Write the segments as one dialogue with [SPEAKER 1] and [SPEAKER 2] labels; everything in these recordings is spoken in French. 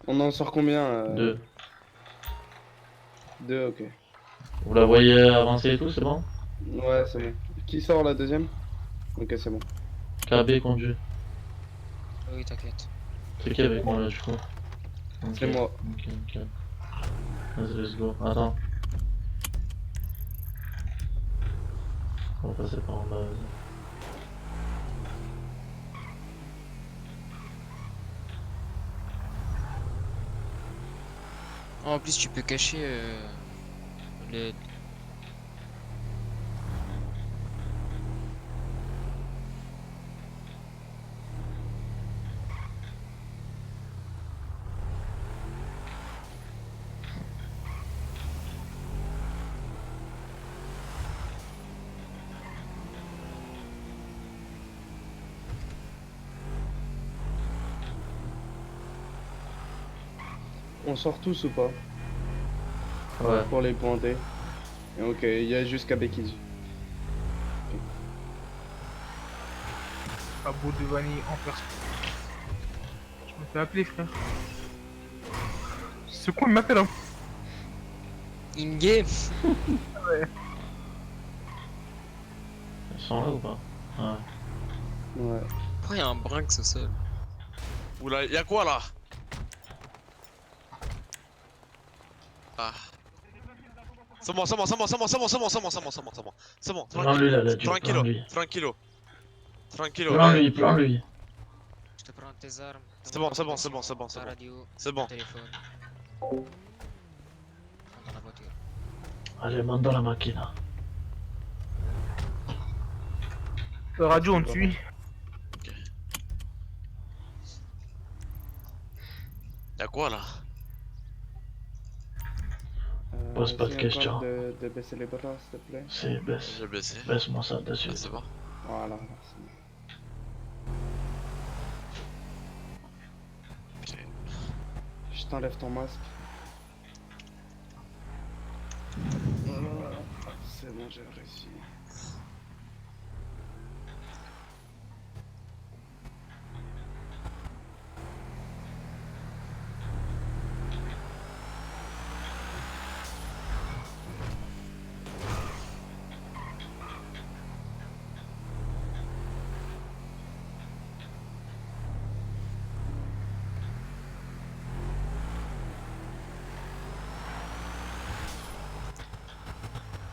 [SPEAKER 1] On en sort combien
[SPEAKER 2] Deux.
[SPEAKER 1] Deux, ok.
[SPEAKER 2] Vous la voyez avancer et tout, c'est bon?
[SPEAKER 1] Ouais, c'est bon. Qui sort la deuxième? Ok, c'est bon.
[SPEAKER 2] KB conduit.
[SPEAKER 3] Oui, t'inquiète.
[SPEAKER 2] C'est qui avec moi là du coup? Ok,
[SPEAKER 1] C'est moi.
[SPEAKER 2] ok, ok. Vas-y, let's go. Attends, on va passer par en bas, vas-y.
[SPEAKER 3] En plus, tu peux cacher les...
[SPEAKER 1] On sort tous ou pas?
[SPEAKER 2] Ouais.
[SPEAKER 1] Pour les pointer. Ok, il y a juste KB qui dit.
[SPEAKER 4] Abou Devani en personne. Je me fais appeler, frère. Ce con, il m'appelle, hein.
[SPEAKER 3] In-game.
[SPEAKER 4] Ouais.
[SPEAKER 2] Ils sont là ou pas? Ouais.
[SPEAKER 1] Ouais.
[SPEAKER 3] Pourquoi il y a un Brinks au sol?
[SPEAKER 5] Oula, y'a quoi là? Ah. C'est bon, c'est bon, c'est bon, c'est bon, c'est bon, c'est bon, c'est bon, c'est bon, c'est bon, c'est bon. C'est bon,
[SPEAKER 2] Plan-lui là, là, Dio,
[SPEAKER 5] tranquillo,
[SPEAKER 2] plan-lui.
[SPEAKER 5] tranquillo, tranquillo.
[SPEAKER 2] Plan-lui, plan-lui.
[SPEAKER 3] Je te prends tes armes,
[SPEAKER 5] C'est bon, c'est bon, c'est bon, c'est bon, c'est
[SPEAKER 3] ta
[SPEAKER 5] bon.
[SPEAKER 3] radio,
[SPEAKER 5] C'est
[SPEAKER 3] ton
[SPEAKER 5] bon.
[SPEAKER 3] téléphone. Prends dans la voiture.
[SPEAKER 2] Allez, mando la macchina.
[SPEAKER 4] Le radio, on te suit.
[SPEAKER 5] Ok. Y'a quoi là?
[SPEAKER 2] Pose pas de
[SPEAKER 1] Essaye encore
[SPEAKER 2] questions.
[SPEAKER 1] de baisser les bras, s'il te plaît.
[SPEAKER 2] C'est baisse.
[SPEAKER 5] J'ai baissé.
[SPEAKER 2] Baisse-moi ça de
[SPEAKER 5] Ah,
[SPEAKER 2] suite.
[SPEAKER 5] c'est bon.
[SPEAKER 1] Voilà, merci.
[SPEAKER 5] Ok.
[SPEAKER 1] Je t'enlève ton masque. Voilà. C'est bon, j'ai réussi.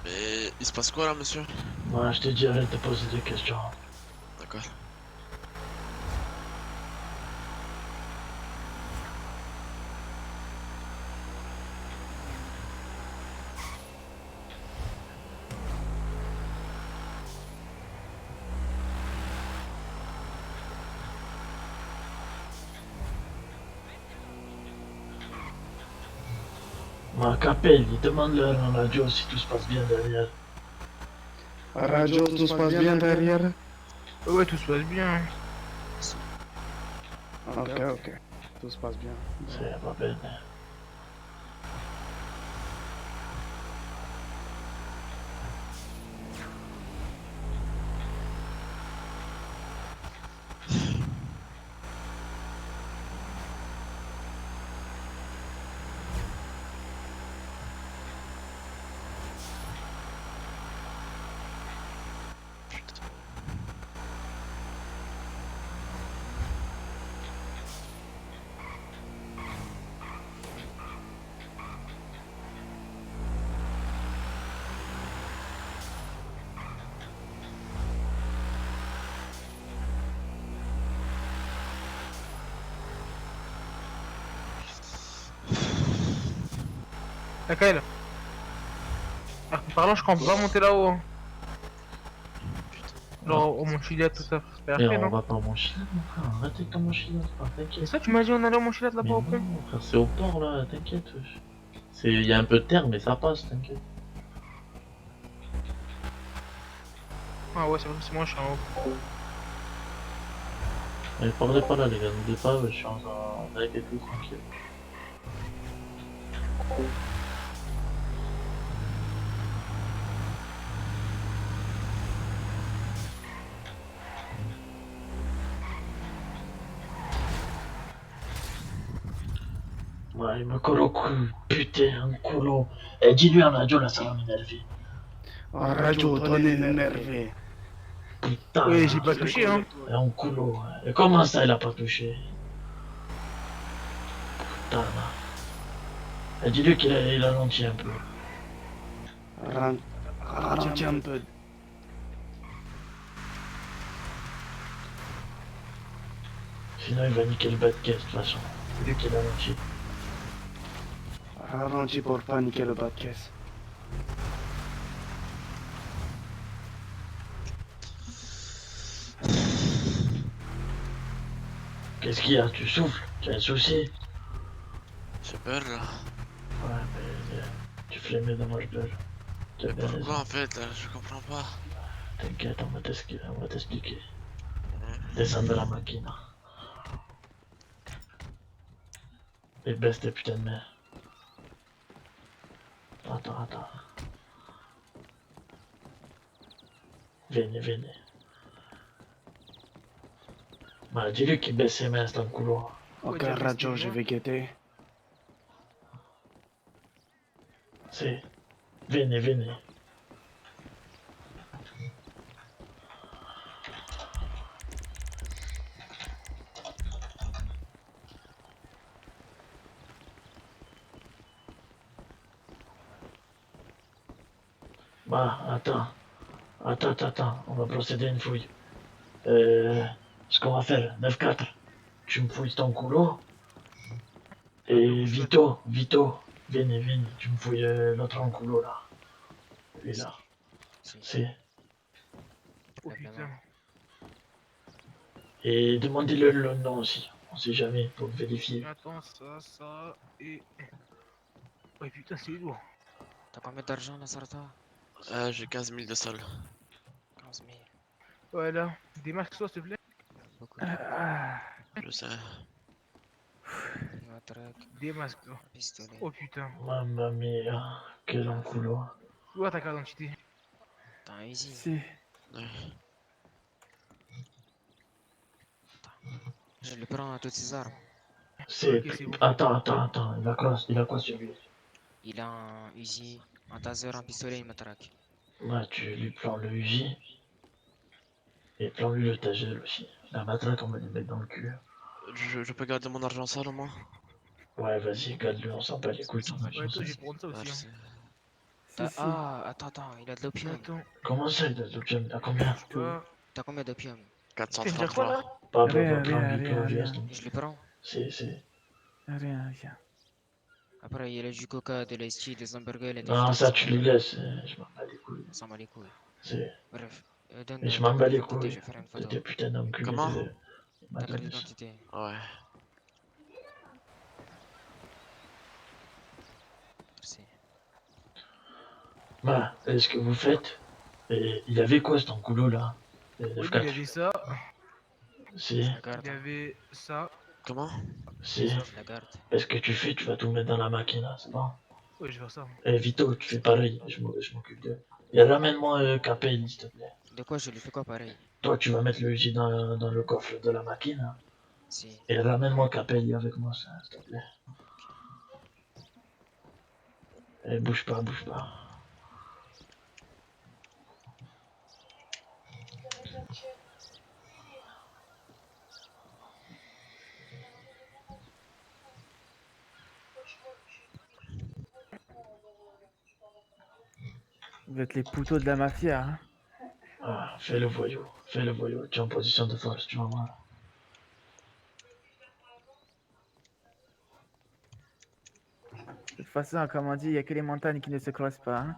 [SPEAKER 5] Mais il se passe quoi là, monsieur?
[SPEAKER 2] Moi, je t'ai dit arrête de poser des questions.
[SPEAKER 5] D'accord.
[SPEAKER 2] Ma Capelli, demande-leur en radio si tout se passe bien derrière.
[SPEAKER 1] Radio, tout se passe bien derrière?
[SPEAKER 4] Ouais, tout se passe bien.
[SPEAKER 1] Ok, ok. Tout se passe bien.
[SPEAKER 2] C'est pas bene.
[SPEAKER 4] Laquelle? Ah, par là, je crois qu'on peut pas monter là-haut, hein. Genre, au Montchiliad, tout ça, c'est
[SPEAKER 2] Et
[SPEAKER 4] après,
[SPEAKER 2] on
[SPEAKER 4] non?
[SPEAKER 2] va pas en mochilette, mon frère. Arrête avec ta mochilette, frère,
[SPEAKER 4] C'est
[SPEAKER 2] t'inquiète.
[SPEAKER 4] ça, tu m'as dit on allait au Montchiliad
[SPEAKER 2] Mais
[SPEAKER 4] là-bas au pont?
[SPEAKER 2] non, frère, c'est au port là, t'inquiète. Wesh. Il y a un peu de terre, mais ça passe, t'inquiète.
[SPEAKER 4] Ah ouais, c'est moi, je suis en haut.
[SPEAKER 2] Mais parlez pas là, les gars, n'oubliez pas, je suis en direct et tout, tranquille. Ouais, il me colle au cou, putain, un colo. Eh, dis-lui en radio, là, ça va m'énerver.
[SPEAKER 1] Ah, radio, ton énervé.
[SPEAKER 2] Putain,
[SPEAKER 4] Oui,
[SPEAKER 2] là,
[SPEAKER 4] j'ai pas touché, hein.
[SPEAKER 2] un colo. Ouais. Et comment ça, il a pas touché? Putain, là. Eh, dis-lui il a ralenti un peu.
[SPEAKER 1] Ralentis un peu.
[SPEAKER 2] Sinon, il va niquer le bas de caisse, de toute façon. C'est lui qui l'a ralenti.
[SPEAKER 1] Ralentis pour pas niquer le bas de caisse.
[SPEAKER 2] Qu'est-ce qu'il y a? Tu souffles? Tu as un souci?
[SPEAKER 5] J'ai peur là.
[SPEAKER 2] Ouais, mais tu flemmes dans moi, je pleure. Tu as
[SPEAKER 5] Mais
[SPEAKER 2] bien raison.
[SPEAKER 5] pourquoi en fait là? Je comprends pas.
[SPEAKER 2] T'inquiète, on va t'expliquer. Descends de la machine. Et baisse tes putains de mains. Attends. Viens. Bah, dis-lui qu'il baisse ses mains dans le couloir.
[SPEAKER 1] Ok,
[SPEAKER 4] Ouais,
[SPEAKER 1] radio,
[SPEAKER 4] j'ai
[SPEAKER 1] je vais guetter.
[SPEAKER 2] C'est. Viens. Bah, attends. On va procéder à une fouille. Ce qu'on va faire, 9-4. Tu me fouilles ton couloir. Et Vito, viens, tu me fouilles l'autre en couloir là. Lui là.
[SPEAKER 3] Si.
[SPEAKER 2] C'est.
[SPEAKER 4] Oh putain.
[SPEAKER 2] Et demandez-le le nom aussi. On sait jamais pour vérifier.
[SPEAKER 4] Attends, ça, et... Ouais, putain, c'est lourd.
[SPEAKER 3] T'as combien d'argent là, Sarta?
[SPEAKER 5] J'ai 15 000 de sol.
[SPEAKER 3] 15 000.
[SPEAKER 4] Voilà. Des masques, toi, s'il te plaît.
[SPEAKER 3] Beaucoup.
[SPEAKER 1] Ah,
[SPEAKER 5] Je sais.
[SPEAKER 3] Matraque,
[SPEAKER 4] Des masques, toi.
[SPEAKER 3] pistolet.
[SPEAKER 4] Oh putain.
[SPEAKER 2] Mamma mia, quel enculot.
[SPEAKER 4] Où est ta carte d'identité?
[SPEAKER 3] T'as un Easy.
[SPEAKER 1] si.
[SPEAKER 5] Ouais.
[SPEAKER 3] Je le prends à toutes ses armes.
[SPEAKER 2] C'est.
[SPEAKER 4] Ok, c'est bon.
[SPEAKER 2] Attends, il a quoi sur lui?
[SPEAKER 3] Il a un Uzi, un taser, un pistolet et une matraque.
[SPEAKER 2] Ouais, tu lui prends le Uzi. Et prends-lui le tagel aussi. La matraque, on va lui mettre dans le cul.
[SPEAKER 5] Je peux garder mon argent sale au moins?
[SPEAKER 2] Ouais, vas-y, garde-le, on s'en bat les couilles, ton
[SPEAKER 4] Ouais,
[SPEAKER 2] argent.
[SPEAKER 4] toi, je vais prendre ça aussi, hein.
[SPEAKER 5] Merci.
[SPEAKER 1] Si, si.
[SPEAKER 3] Ah, attends, il a de l'opium.
[SPEAKER 4] Attends,
[SPEAKER 2] Comment ça, il a l'opium? Il a combien?
[SPEAKER 4] je vois.
[SPEAKER 3] T'as combien d'opium?
[SPEAKER 4] Tu viens de dire quoi, là?
[SPEAKER 5] 433.
[SPEAKER 2] Pas,
[SPEAKER 1] Rien,
[SPEAKER 2] prends-lui,
[SPEAKER 1] rien.
[SPEAKER 3] Je le prends.
[SPEAKER 2] C'est.
[SPEAKER 1] Rien.
[SPEAKER 3] Après, il y a du coca, de l'IST, des hamburgers, et des
[SPEAKER 2] Non, ça,
[SPEAKER 3] frites.
[SPEAKER 2] tu les laisses. Je m'en bats les couilles.
[SPEAKER 3] On s'en bat les couilles.
[SPEAKER 2] C'est.
[SPEAKER 3] Bref, donne
[SPEAKER 2] Mais je
[SPEAKER 3] ta
[SPEAKER 2] m'en
[SPEAKER 3] carte
[SPEAKER 2] bats les
[SPEAKER 3] d'identité, je
[SPEAKER 2] couilles.
[SPEAKER 3] vais faire une
[SPEAKER 2] De
[SPEAKER 3] photo.
[SPEAKER 2] tes putains d'enculés
[SPEAKER 5] Comment?
[SPEAKER 2] de. Il m'a
[SPEAKER 3] Ta carte
[SPEAKER 2] donné ça.
[SPEAKER 3] d'identité.
[SPEAKER 5] Ouais.
[SPEAKER 3] Merci.
[SPEAKER 2] Bah, ce que vous faites. Et il avait quoi, cet enculot là?
[SPEAKER 4] Oui, il
[SPEAKER 2] 9-4.
[SPEAKER 4] avait ça,
[SPEAKER 2] C'est.
[SPEAKER 3] Je la garde.
[SPEAKER 4] il avait ça,
[SPEAKER 5] Comment?
[SPEAKER 2] C'est.
[SPEAKER 3] Je la garde.
[SPEAKER 2] Ce que tu fais, tu vas tout mettre dans la machine là, c'est bon?
[SPEAKER 4] ouais, je vais faire ça.
[SPEAKER 2] Eh Vito, tu fais pareil, je m'occupe d'eux. Et ramène-moi Capel, s'il te plaît.
[SPEAKER 3] De quoi je lui fais quoi pareil?
[SPEAKER 2] Toi, tu vas mettre le Uzi dans le coffre de la machine. Hein.
[SPEAKER 3] Si.
[SPEAKER 2] Et ramène-moi Capelli avec moi, ça, s'il te plaît. Et bouge pas.
[SPEAKER 1] Vous êtes les pouteaux de la mafia, hein.
[SPEAKER 2] Ah, fais le voyou. Tu es en position de force, tu vas voir.
[SPEAKER 1] De toute façon, comme on dit, il n'y a que les montagnes qui ne se croisent pas, hein.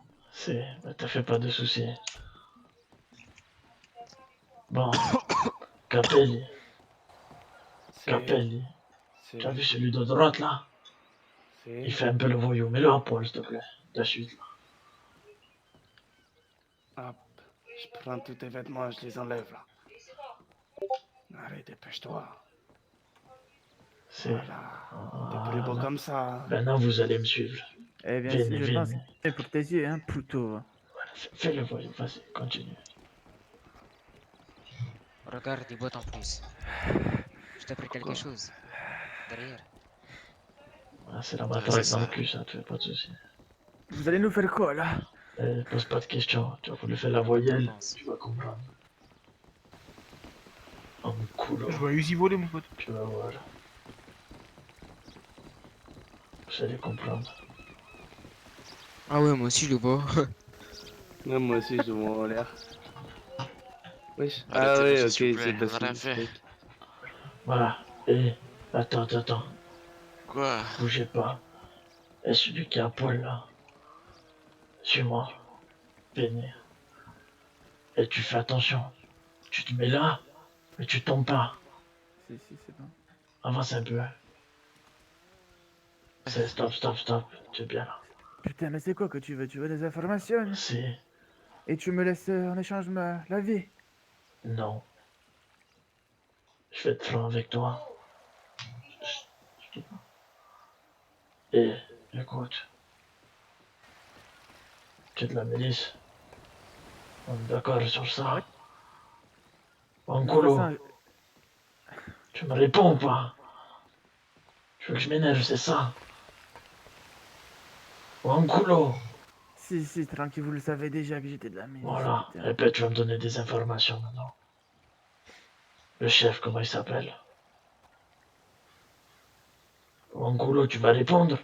[SPEAKER 2] Mais t'as fait pas de soucis. Bon, Capelli. Tu as vu celui de droite là? Il fait un peu le voyou, mets-le à poil, s'il te plaît. De suite là.
[SPEAKER 1] Hop, je prends tous tes vêtements, je les enlève là. Allez, dépêche-toi.
[SPEAKER 2] C'est.
[SPEAKER 1] Voilà. T'es plus beau comme ça.
[SPEAKER 2] Maintenant, vous allez me suivre.
[SPEAKER 1] Eh bien, si je pense que c'est pour tes yeux, hein, pouteau.
[SPEAKER 2] Fais le voyou, vas-y, continue.
[SPEAKER 3] Regarde, il boite en plus. Je t'ai pris quelque chose. Derrière.
[SPEAKER 2] Ah, c'est la
[SPEAKER 5] c'est
[SPEAKER 2] matraque dans le
[SPEAKER 5] ça.
[SPEAKER 2] cul, ça, tu fais pas de soucis.
[SPEAKER 4] Vous allez nous faire quoi là?
[SPEAKER 2] Pose pas de questions, tu vas falloir faire la voyelle,
[SPEAKER 3] Avance.
[SPEAKER 2] tu vas comprendre. En coulant,
[SPEAKER 4] Je vois Uzi voler mon pote.
[SPEAKER 2] tu vas voir. Vous allez comprendre.
[SPEAKER 6] Ah ouais, moi aussi je le vois.
[SPEAKER 1] Ouais, moi aussi, je vois en l'air. Wesh. Ah
[SPEAKER 5] Arrêtez,
[SPEAKER 1] ouais,
[SPEAKER 5] monsieur,
[SPEAKER 1] ok,
[SPEAKER 5] s'il vous
[SPEAKER 1] c'est
[SPEAKER 5] plaît.
[SPEAKER 1] parce
[SPEAKER 5] On a
[SPEAKER 1] que
[SPEAKER 5] rien fait.
[SPEAKER 1] mistake.
[SPEAKER 2] Voilà. Et attends.
[SPEAKER 5] Quoi?
[SPEAKER 2] Bougez pas. Et celui qui a un poil là, suis-moi. Venez. Et tu fais attention. Tu te mets là, mais tu tombes pas.
[SPEAKER 4] Si, c'est bon.
[SPEAKER 2] Avance un peu. C'est stop. Tu es bien là.
[SPEAKER 4] Putain, mais c'est quoi que tu veux? Tu veux des informations?
[SPEAKER 2] C'est
[SPEAKER 4] Et tu me laisses en échange la vie?
[SPEAKER 2] non. Je vais être franc avec toi. Et écoute, tu es de la milice. On est d'accord sur ça.
[SPEAKER 4] De toute
[SPEAKER 2] Angulo,
[SPEAKER 4] façon,
[SPEAKER 2] tu me réponds ou pas? Tu veux que je m'énerve, c'est ça? Angulo,
[SPEAKER 4] si, tranquille, vous le savez déjà que j'étais de la milice,
[SPEAKER 2] voilà.
[SPEAKER 4] putain.
[SPEAKER 2] Et puis tu vas me donner des informations maintenant. Le chef, comment il s'appelle? Angulo, tu vas répondre?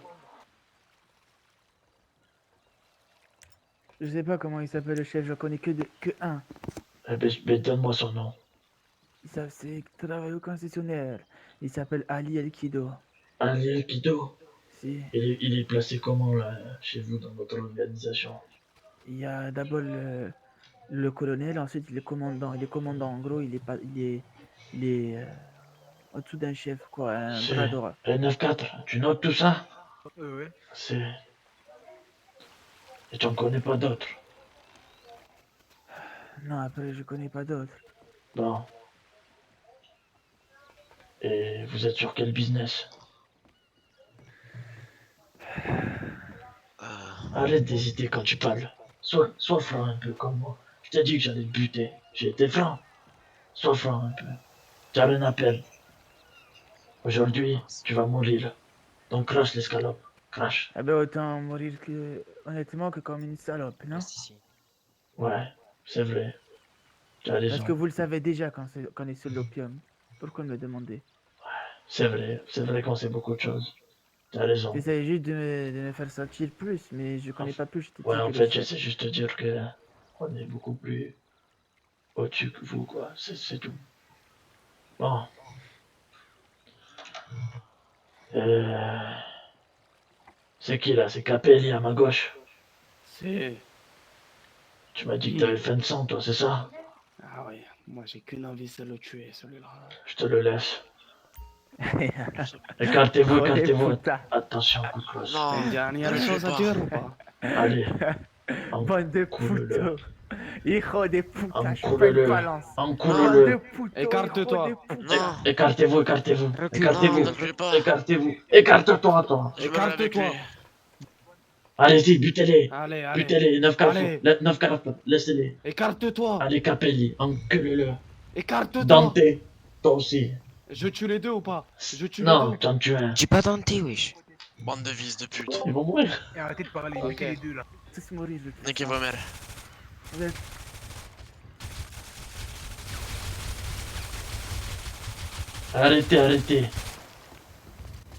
[SPEAKER 4] Je sais pas comment il s'appelle le chef, je connais que un.
[SPEAKER 2] Eh ben, donne-moi son nom.
[SPEAKER 4] C'est travail au concessionnaire. Il s'appelle Ali Elkido.
[SPEAKER 2] Ali Kido.
[SPEAKER 4] Si.
[SPEAKER 2] Il est placé comment là, chez vous, dans votre organisation?
[SPEAKER 4] Il y a d'abord le colonel, ensuite le commandant. Il est commandant, en gros, il est pas, il est au-dessous d'un chef, quoi, un bras
[SPEAKER 2] C'est
[SPEAKER 4] droit.
[SPEAKER 2] N94, tu notes tout ça?
[SPEAKER 4] Ouais.
[SPEAKER 2] C'est... Et tu en connais pas d'autres?
[SPEAKER 4] Non, après, je connais pas d'autres.
[SPEAKER 2] Bon. Et vous êtes sur quel business? Arrête d'hésiter quand tu parles. Sois franc un peu comme moi. Je t'ai dit que j'allais te buter. J'ai été franc. Sois franc un peu. T'as rien à perdre. Aujourd'hui, tu vas mourir. Donc crache l'escalope. Crache.
[SPEAKER 4] Ah ben, autant mourir honnêtement, que comme une salope, non?
[SPEAKER 3] Reste ici.
[SPEAKER 2] Ouais, c'est vrai. Tu as
[SPEAKER 4] Parce
[SPEAKER 2] raison.
[SPEAKER 4] que vous le savez déjà quand est sur l'opium. Pourquoi me le demander?
[SPEAKER 2] C'est vrai. C'est vrai qu'on sait beaucoup de choses. T'as raison.
[SPEAKER 4] J'essaie juste de me faire sortir plus, mais je connais pas plus, je t'ai
[SPEAKER 2] Ouais,
[SPEAKER 4] dit,
[SPEAKER 2] en
[SPEAKER 4] que le
[SPEAKER 2] fait,
[SPEAKER 4] chef.
[SPEAKER 2] j'essaie juste de dire que on est beaucoup plus au-dessus que vous, quoi. C'est tout. Bon. Euh... C'est qui là? C'est Capelli à ma gauche.
[SPEAKER 1] C'est...
[SPEAKER 2] Tu m'as dit que t'avais faim de sang, toi, c'est ça?
[SPEAKER 1] Ah ouais, moi j'ai qu'une envie, c'est le tuer, celui-là.
[SPEAKER 2] Je te le laisse. Écartez-vous,
[SPEAKER 4] Joder
[SPEAKER 2] écartez-vous.
[SPEAKER 4] puta.
[SPEAKER 2] Attention, coup de cloche.
[SPEAKER 5] Non,
[SPEAKER 1] T'as une dernière
[SPEAKER 5] ne le
[SPEAKER 1] chose
[SPEAKER 5] fais
[SPEAKER 1] à
[SPEAKER 5] pas.
[SPEAKER 1] dire ou pas?
[SPEAKER 2] Allez,
[SPEAKER 4] Bande de
[SPEAKER 2] encoule-le.
[SPEAKER 4] puto. Hijo de puta, je suis pas une
[SPEAKER 2] Encoule-le.
[SPEAKER 4] balance. Bande de
[SPEAKER 2] Encoule-le.
[SPEAKER 4] puto,
[SPEAKER 1] Écarte-toi.
[SPEAKER 4] hijo de puta.
[SPEAKER 5] Non,
[SPEAKER 2] Écartez-vous, écartez-vous.
[SPEAKER 6] Recule.
[SPEAKER 5] non,
[SPEAKER 2] Écartez-vous.
[SPEAKER 5] ne le fais pas.
[SPEAKER 2] Écartez-vous. Écarte-toi, toi.
[SPEAKER 5] Je me mets avec lui.
[SPEAKER 1] Écarte-toi.
[SPEAKER 2] Allez-y, butez-les.
[SPEAKER 1] Allez, allez.
[SPEAKER 2] Butez-les, 9
[SPEAKER 1] Allez.
[SPEAKER 2] 9 laissez-les.
[SPEAKER 1] Écarte-toi.
[SPEAKER 2] Allez, Capelli, enculez-le.
[SPEAKER 1] Écarte-toi.
[SPEAKER 2] Dante, toi aussi.
[SPEAKER 1] Je tue les deux ou pas? Je tue les
[SPEAKER 2] Non,
[SPEAKER 1] deux.
[SPEAKER 2] t'en tues un.
[SPEAKER 6] J'ai pas tenté, wesh.
[SPEAKER 5] Bande de fils de pute.
[SPEAKER 2] Ils vont mourir.
[SPEAKER 4] Et arrêtez de parler,
[SPEAKER 1] Ok.
[SPEAKER 4] niquez les deux là. Tous mourir, je
[SPEAKER 5] Niquez vos mères.
[SPEAKER 4] Vous êtes-
[SPEAKER 2] Arrêtez.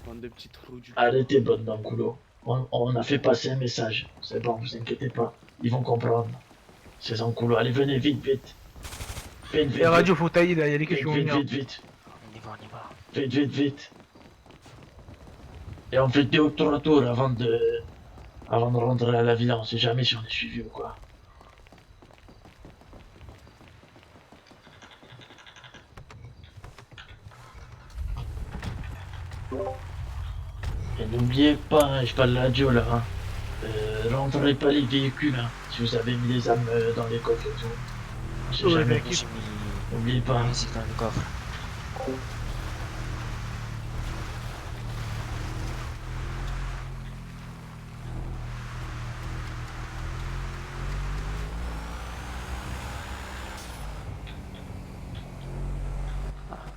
[SPEAKER 1] Bande de petits trous du...
[SPEAKER 2] Arrêtez, bonne d'enculot. On a fait passer un message. C'est bon, vous inquiétez pas. Ils vont comprendre. Ces encoulots. Allez, venez, vite. Vite,
[SPEAKER 4] Et radio, faut tailler là, il y a des questions
[SPEAKER 2] Vite.
[SPEAKER 6] On y va.
[SPEAKER 2] Vite. Et on fait 2 ou 3 tours avant de rentrer à la villa. On sait jamais si on est suivi ou quoi. Et n'oubliez pas, hein, je parle radio là. Hein. Rentrez pas les véhicules hein, si vous avez mis les armes dans les coffres et tout. On sait
[SPEAKER 4] Ouais,
[SPEAKER 2] jamais.
[SPEAKER 4] mec.
[SPEAKER 6] J'ai mis
[SPEAKER 2] N'oubliez pas.
[SPEAKER 6] la
[SPEAKER 2] Hein.
[SPEAKER 6] musique dans le coffre.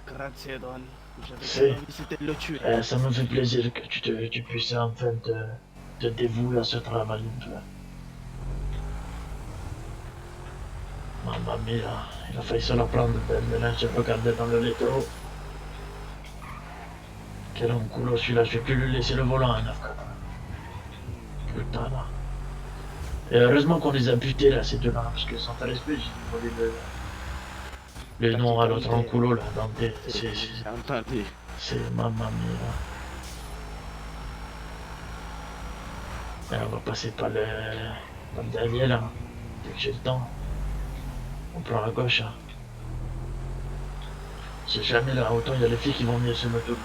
[SPEAKER 1] Grazie, Don. J'avais envie, c'était de le tuer.
[SPEAKER 2] Ça me fait plaisir que tu puisses enfin te dévouer à ce travail. Mamma mia, il a failli se la prendre belle, là, je regardais dans le rétro. Quel enculot celui-là, je vais plus lui laisser le volant à 9 Putain là. Et heureusement qu'on les a butés là, ces deux-là, parce que sans faire respect, j'ai volé le nom à l'autre enculot là, donc
[SPEAKER 1] J'ai entendu.
[SPEAKER 2] c'est mamma mia. Et on va passer par le dernier là, dès que j'ai le temps. On prend la gauche. Hein. C'est jamais là, autant il y a les filles qui vont venir sur l'autoroute.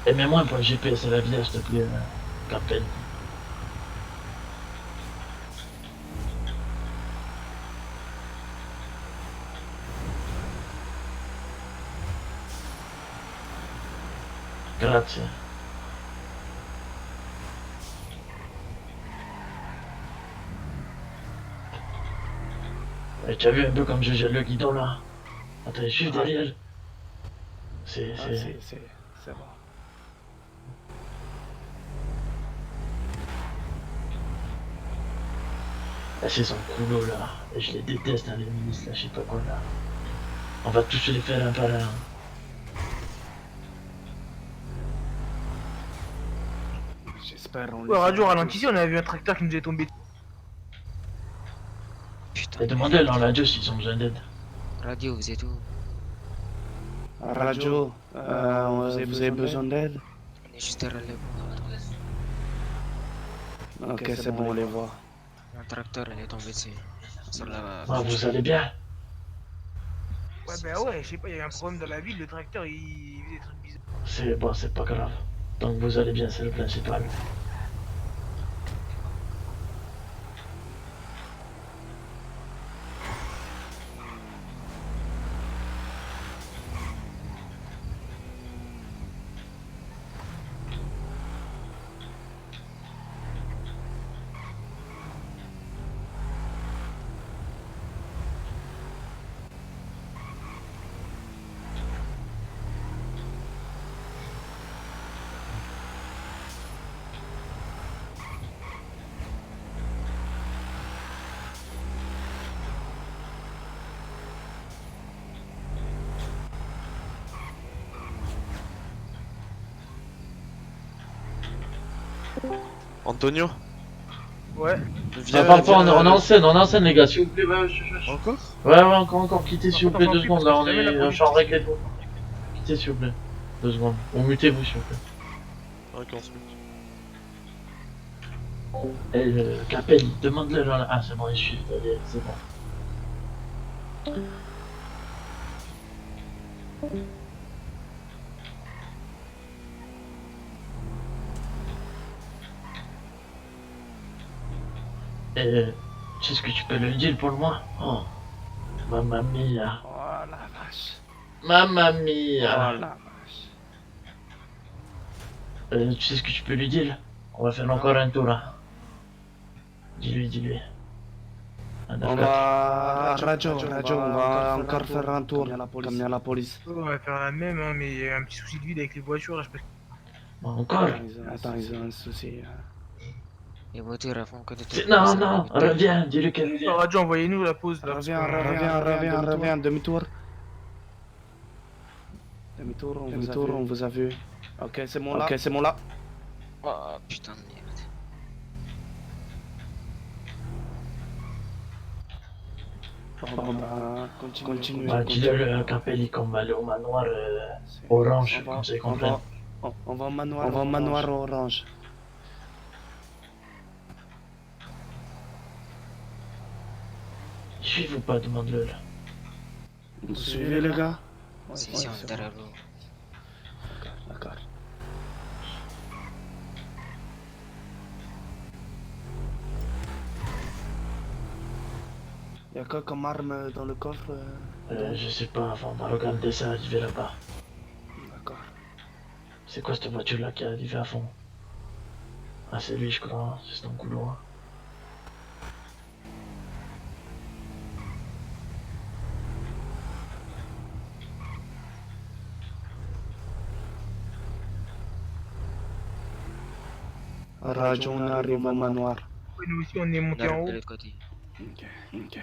[SPEAKER 2] Et mets-moi un point GPS à la vie, s'il te plaît, Captain. Grazie. Et tu as vu un peu comme je gère le guidon là? Attends, je suis derrière. C'est
[SPEAKER 1] bon.
[SPEAKER 2] Ah, c'est son couloir là. Et je les déteste, hein, les ministres là, je sais pas quoi là. On va tous les faire un par un.
[SPEAKER 1] J'espère on
[SPEAKER 7] Ouais, radio ralentissez, on a vu un tracteur qui nous est tombé.
[SPEAKER 6] Putain.
[SPEAKER 2] Et demandez à la radio s'ils ont besoin d'aide.
[SPEAKER 6] Radio, vous êtes où?
[SPEAKER 1] Radio, vous avez besoin d'aide?
[SPEAKER 6] On est juste derrière le bout.
[SPEAKER 1] Ok, c'est bon, on les voit.
[SPEAKER 6] Un tracteur, elle est tombée dessus. Sur la...
[SPEAKER 2] Ah, vous allez bien?
[SPEAKER 7] Ouais, bah ouais, je sais pas, il y a eu un problème dans la ville, le tracteur il faisait des trucs bizarres.
[SPEAKER 2] C'est bon, c'est pas grave. Tant que vous allez bien, c'est le principal.
[SPEAKER 5] Antonio,
[SPEAKER 7] Ouais.
[SPEAKER 5] viens.
[SPEAKER 2] Parfois, on enseigne les gars, s'il vous plaît.
[SPEAKER 5] Encore?
[SPEAKER 2] Ouais, encore, quittez s'il vous plaît 2 secondes, là, on
[SPEAKER 7] Jamais la
[SPEAKER 2] est en
[SPEAKER 7] police.
[SPEAKER 2] chambre avec les deux. Quittez s'il vous plaît. 2 secondes. Ou mutez-vous s'il vous plaît.
[SPEAKER 5] Ok, on se mute.
[SPEAKER 2] Et le Capel, demande-le là. Ah, c'est bon, il suit, allez, c'est bon. Et tu sais ce que tu peux lui dire pour moi? Oh, mamma mia.
[SPEAKER 1] Oh la vache.
[SPEAKER 2] Mamma
[SPEAKER 1] Oh
[SPEAKER 2] mia.
[SPEAKER 1] la vache.
[SPEAKER 2] Tu sais ce que tu peux lui dire? On va faire encore un tour là. Dis-lui. Un
[SPEAKER 1] On va... Radio, on va encore faire un tour, comme il y a la police.
[SPEAKER 7] On va faire la même, hein, mais il y a un petit souci de vide avec les voitures là, je sais pas.
[SPEAKER 2] Bon, encore?
[SPEAKER 1] Attends, ils ont un souci.
[SPEAKER 6] Les voitures, elles font que de
[SPEAKER 2] Non, reviens, dis-lui qu'elle revient.
[SPEAKER 7] Oh, radio, envoyez-nous la pause là.
[SPEAKER 1] Reviens, demi-tour. Demi-tour, on vous a vu. Ok, c'est bon là.
[SPEAKER 6] Oh putain de merde.
[SPEAKER 1] Bon, bah, continue.
[SPEAKER 2] Bah, dis-le, Capelli, qu'on va aller au manoir orange, comme ça ils comprennent.
[SPEAKER 1] On va au manoir orange.
[SPEAKER 2] Suivez ou pas, demande-le là.
[SPEAKER 1] Vous suivez les gars?
[SPEAKER 6] Si, on est derrière vous.
[SPEAKER 1] D'accord. Y'a quoi comme arme dans le coffre?
[SPEAKER 2] Je sais pas, on va regarder ça arriver là-bas.
[SPEAKER 1] D'accord.
[SPEAKER 2] C'est quoi cette voiture là qui est arrivée à fond? Ah, c'est lui, je crois, c'est son couloir.
[SPEAKER 1] Radio, on arrive au manoir.
[SPEAKER 7] Ouais, nous aussi, on est
[SPEAKER 6] On
[SPEAKER 7] monté en
[SPEAKER 6] arrive de
[SPEAKER 7] haut.
[SPEAKER 6] l'autre côté,
[SPEAKER 1] Ok.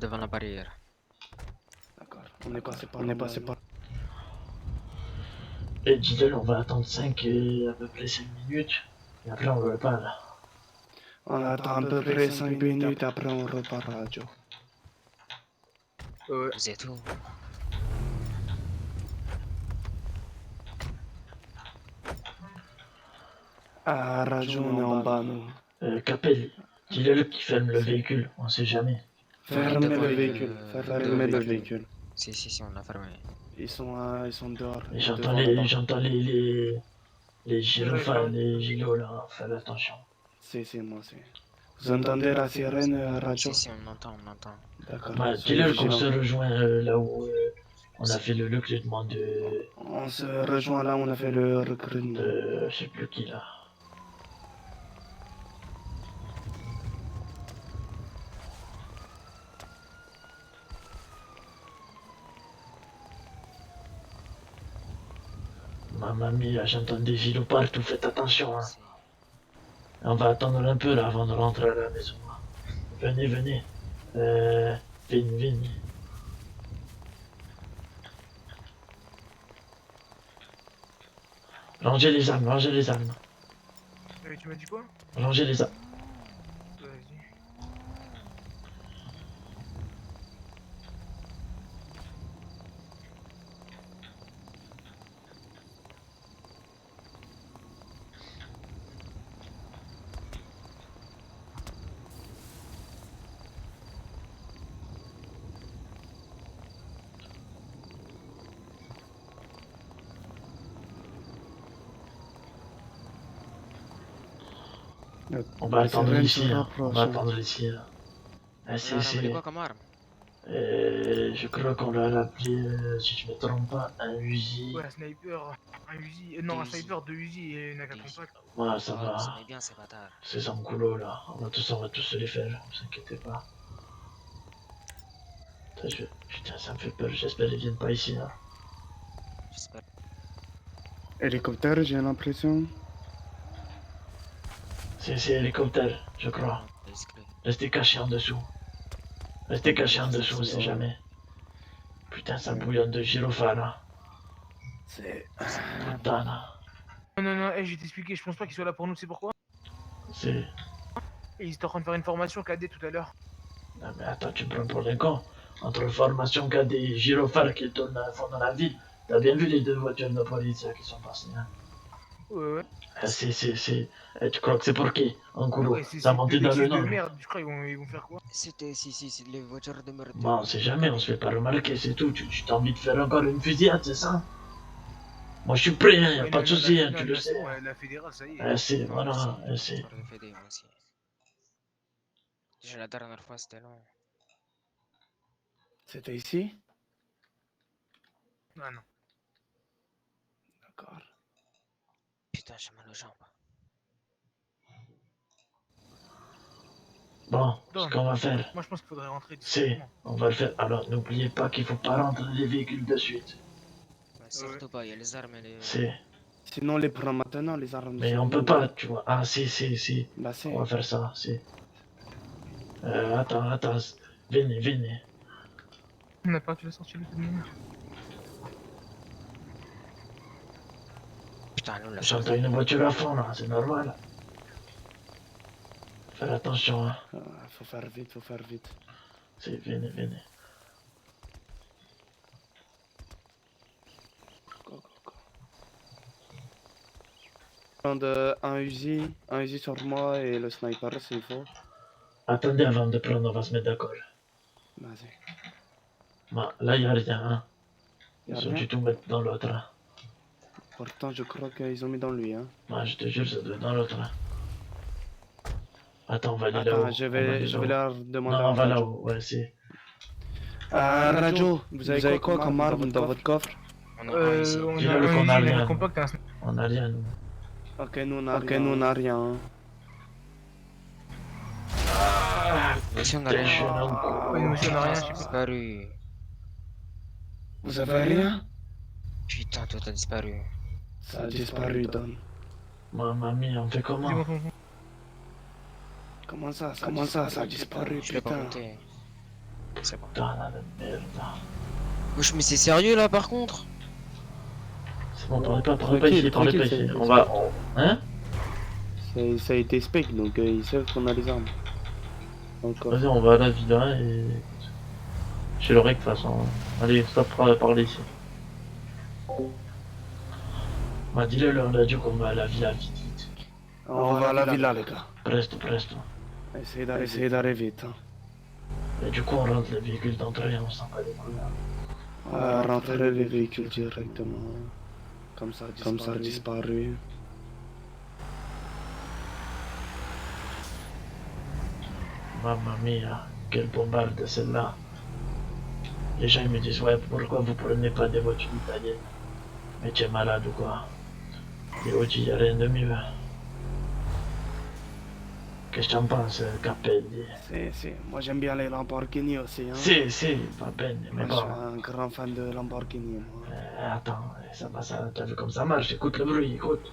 [SPEAKER 6] devant la barrière.
[SPEAKER 1] D'accord. On est passé par.
[SPEAKER 2] Et dis-le, on va attendre 5 et à peu près 5 minutes. Et après, on repart là.
[SPEAKER 1] On attend à peu près 5 minutes, après on repart radio.
[SPEAKER 7] Ouais.
[SPEAKER 6] Vous êtes où?
[SPEAKER 1] À radio, on est en bas, nous.
[SPEAKER 2] Capel, dis-le qui ferme le véhicule, on sait jamais.
[SPEAKER 1] Fermez
[SPEAKER 6] devant
[SPEAKER 1] le
[SPEAKER 6] le-
[SPEAKER 1] véhicule.
[SPEAKER 6] le
[SPEAKER 1] Fermez le
[SPEAKER 6] véhicule.
[SPEAKER 1] véhicule.
[SPEAKER 6] Si, on l'a fermé.
[SPEAKER 1] Ils sont dehors.
[SPEAKER 2] Et j'entends les gyrophares, les gyros là, faites attention.
[SPEAKER 1] C'est moi, c'est. Vous entendez la sirène à radio?
[SPEAKER 6] Si, on entend.
[SPEAKER 1] D'accord.
[SPEAKER 2] Bah,
[SPEAKER 1] Soyez
[SPEAKER 2] dis-le qu'on se
[SPEAKER 1] vigilants.
[SPEAKER 2] rejoint là où on a fait le recrutement de.
[SPEAKER 1] On se rejoint là, on a fait le recrutement.
[SPEAKER 2] Je sais plus qui là. Mamma mia, j'entends des gyros partout, faites attention. Hein.
[SPEAKER 6] Si.
[SPEAKER 2] On va attendre un peu là avant de rentrer à la maison. Venez. Viens. Rangez les armes.
[SPEAKER 7] Tu m'as dit quoi?
[SPEAKER 2] Rangez les armes.
[SPEAKER 7] Vas-y.
[SPEAKER 2] On va
[SPEAKER 1] Les
[SPEAKER 2] attendre
[SPEAKER 1] sirènes
[SPEAKER 2] ici.
[SPEAKER 1] se
[SPEAKER 2] Hein. On
[SPEAKER 1] rapprochent,
[SPEAKER 2] va
[SPEAKER 1] hein.
[SPEAKER 2] attendre ici. Hein. Ah,
[SPEAKER 6] On
[SPEAKER 2] si,
[SPEAKER 6] a
[SPEAKER 2] si.
[SPEAKER 6] ramené quoi comme arme?
[SPEAKER 2] Je crois qu'on l'a appelé, si je me trompe pas, un Uzi.
[SPEAKER 7] Ouais, un sniper, un Uzi. Non, un
[SPEAKER 6] Uzi.
[SPEAKER 7] sniper, 2 Uzi et une AK
[SPEAKER 6] Uzi.
[SPEAKER 7] compact.
[SPEAKER 2] Ouais, ça
[SPEAKER 6] Ah, vous
[SPEAKER 2] va.
[SPEAKER 6] aimez bien ces bâtards.
[SPEAKER 2] C'est sans coulo là. On va tous se les faire, ne vous inquiétez pas. Putain, ça me fait peur. J'espère qu'ils viennent pas ici. Hein.
[SPEAKER 6] J'espère.
[SPEAKER 1] Hélicoptère, j'ai l'impression.
[SPEAKER 2] C'est hélicoptère, je crois.
[SPEAKER 6] Discret.
[SPEAKER 2] Restez cachés en dessous. On sait jamais. Putain, ça bouillonne de gyrophares là.
[SPEAKER 1] C'est.
[SPEAKER 2] Putain là.
[SPEAKER 7] Non, je vais t'expliquer, je pense pas qu'ils soient là pour nous, c'est pourquoi?
[SPEAKER 2] C'est.
[SPEAKER 7] Et ils étaient en train de faire une formation cadet tout à l'heure.
[SPEAKER 2] Non mais attends, tu me prends pour des cons. Entre formation qu'a des gyrophares qui tournent à fond dans la ville, t'as bien vu les 2 voitures de police qui sont passées, hein.
[SPEAKER 7] Ouais.
[SPEAKER 2] Ah, tu crois que c'est pour qui? En coulo,
[SPEAKER 7] Ouais, c'est
[SPEAKER 2] ça monté
[SPEAKER 7] deux
[SPEAKER 2] dans le
[SPEAKER 7] bêtises de
[SPEAKER 2] nord.
[SPEAKER 7] merde, je crois ils vont faire quoi?
[SPEAKER 6] C'était, c'est les voitures de meurtre.
[SPEAKER 2] Bon, on sait jamais, on se fait pas remarquer, c'est tout. Tu t'as envie de faire encore une fusillade, c'est ça? Moi je suis prêt, hein, y a
[SPEAKER 7] Ouais,
[SPEAKER 2] pas de
[SPEAKER 7] non,
[SPEAKER 2] soucis,
[SPEAKER 7] la-
[SPEAKER 2] hein,
[SPEAKER 7] non,
[SPEAKER 2] tu le
[SPEAKER 7] la-
[SPEAKER 2] sais.
[SPEAKER 7] ouais, la fédérale, ça y est.
[SPEAKER 2] Ah, c'est, voilà,
[SPEAKER 6] Moi
[SPEAKER 2] c'est.
[SPEAKER 6] aussi. Déjà la dernière fois c'était long.
[SPEAKER 1] C'était ici?
[SPEAKER 7] Ah non.
[SPEAKER 1] D'accord.
[SPEAKER 6] Putain, j'ai mal aux jambes.
[SPEAKER 2] Bon,
[SPEAKER 7] Non,
[SPEAKER 2] ce qu'on va faire,
[SPEAKER 7] Moi je pense qu'il faudrait rentrer
[SPEAKER 2] c'est,
[SPEAKER 7] discrètement.
[SPEAKER 2] on va le faire. Alors, n'oubliez pas qu'il faut pas rentrer les véhicules de suite.
[SPEAKER 6] Ouais, surtout pas, il y a les armes et les.
[SPEAKER 2] C'est,
[SPEAKER 1] Sinon, on les prend maintenant, les armes.
[SPEAKER 2] mais on peut pas, tu vois. Ah, si.
[SPEAKER 1] Bah, c'est.
[SPEAKER 2] On va faire ça, si. Attends, venez.
[SPEAKER 7] On n'a pas, tu l'as sorti le film.
[SPEAKER 6] Putain, nous la
[SPEAKER 2] J'entends une voiture à fond là, c'est normal. Faire attention, hein.
[SPEAKER 1] Ah, faut faire vite.
[SPEAKER 2] C'est, venez.
[SPEAKER 1] Go. Prendre un Uzi sur moi et le sniper s'il faut.
[SPEAKER 2] Attendez avant de prendre, on va se mettre d'accord.
[SPEAKER 1] Vas-y.
[SPEAKER 2] Bon, là, y a rien, hein.
[SPEAKER 1] Y a
[SPEAKER 2] Ils ont
[SPEAKER 1] rien?
[SPEAKER 2] dû tout mettre dans l'autre, hein.
[SPEAKER 1] Pourtant, je crois qu'ils ont mis dans lui, hein.
[SPEAKER 2] Moi, je te jure, ça doit être dans l'autre, hein. Attends, on va aller là-haut.
[SPEAKER 1] Attends, je
[SPEAKER 2] On va aller
[SPEAKER 1] vais
[SPEAKER 2] là-haut.
[SPEAKER 1] leur demander
[SPEAKER 2] Non,
[SPEAKER 1] à
[SPEAKER 2] on va
[SPEAKER 1] Radio.
[SPEAKER 2] là-haut, ouais, c'est.
[SPEAKER 1] Radio, vous avez quoi comme arme dans votre coffre?
[SPEAKER 6] On a un ici.
[SPEAKER 7] On a
[SPEAKER 2] Dis-le qu'on
[SPEAKER 7] un
[SPEAKER 2] a
[SPEAKER 7] Uzi,
[SPEAKER 2] rien.
[SPEAKER 7] un compact, un
[SPEAKER 2] On a rien, nous.
[SPEAKER 1] Ok, nous on a rien. Hein.
[SPEAKER 6] Ici on a
[SPEAKER 2] Putain, je suis
[SPEAKER 6] rien.
[SPEAKER 2] un con.
[SPEAKER 7] Ouais, nous aussi on a rien, je sais pas.
[SPEAKER 6] Disparu.
[SPEAKER 1] Vous avez rien?
[SPEAKER 6] Putain, tout a disparu.
[SPEAKER 1] Ça a disparu, Don.
[SPEAKER 2] Mamma mia, on fait comment?
[SPEAKER 7] Dis-moi ton nom.
[SPEAKER 1] Comment ça a disparu,
[SPEAKER 6] Je l'ai pas
[SPEAKER 1] putain?
[SPEAKER 6] compté. C'est bon.
[SPEAKER 2] Putain de merde.
[SPEAKER 6] Wesh, mais c'est sérieux là par contre?
[SPEAKER 2] C'est bon, parlez pas ici, parlez pas ici. On va... Hein?
[SPEAKER 8] Ça a été spec, donc ils savent qu'on a les armes. Encore.
[SPEAKER 2] Vas-y, on va à la villa et... Chez le rec de toute façon. Allez, stop parler ici. Bah dis-le, on a dit qu'on va à la villa vite, vite.
[SPEAKER 1] On va à la villa, les gars.
[SPEAKER 2] Presto, presto.
[SPEAKER 1] Essayez d'arriver vite. Hein.
[SPEAKER 2] Et du coup, on rentre les véhicules d'entrée, on sent pas des couilles.
[SPEAKER 1] Rentrer les véhicules directement. Comme ça a disparu.
[SPEAKER 2] Mamma mia, quelle bombarde celle-là. Les gens ils me disent, ouais, pourquoi vous prenez pas des voitures italiennes? Mais tu es malade ou quoi? Les Audi, y'a rien de mieux. Qu'est-ce que t'en penses, Capelli?
[SPEAKER 1] Moi j'aime bien les Lamborghini aussi. Hein.
[SPEAKER 2] Si, va peine, mais
[SPEAKER 1] Moi, je suis
[SPEAKER 2] bon.
[SPEAKER 1] un grand fan de Lamborghini. Moi.
[SPEAKER 2] Attends, ça, t'as vu comme ça marche? Écoute le bruit, écoute.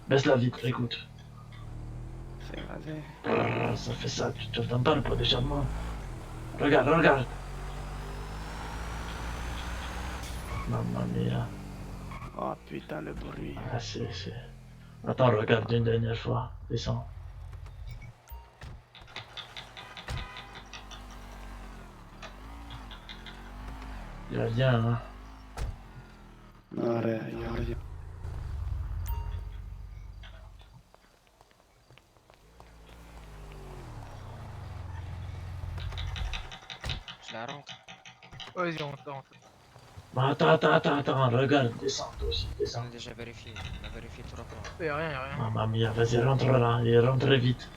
[SPEAKER 2] Baisse la vitre, écoute.
[SPEAKER 1] Vas-y.
[SPEAKER 2] Ça fait ça, tu t'entends pas le poids des charmants? Regarde. Mamma mia.
[SPEAKER 1] Oh putain, le bruit.
[SPEAKER 2] Ah, c'est... Attends, regarde une dernière fois. Descends. Il va bien, hein.
[SPEAKER 1] Non, rien, y a rien.
[SPEAKER 6] Je la rentre.
[SPEAKER 7] Vas-y, on rentre.
[SPEAKER 2] Bah, attends, regarde, descends toi aussi, descends.
[SPEAKER 6] On a déjà vérifié. On a vérifié 3 fois.
[SPEAKER 7] Y'a rien.
[SPEAKER 2] Mamma mia, vas-y, rentre là, et rentre vite.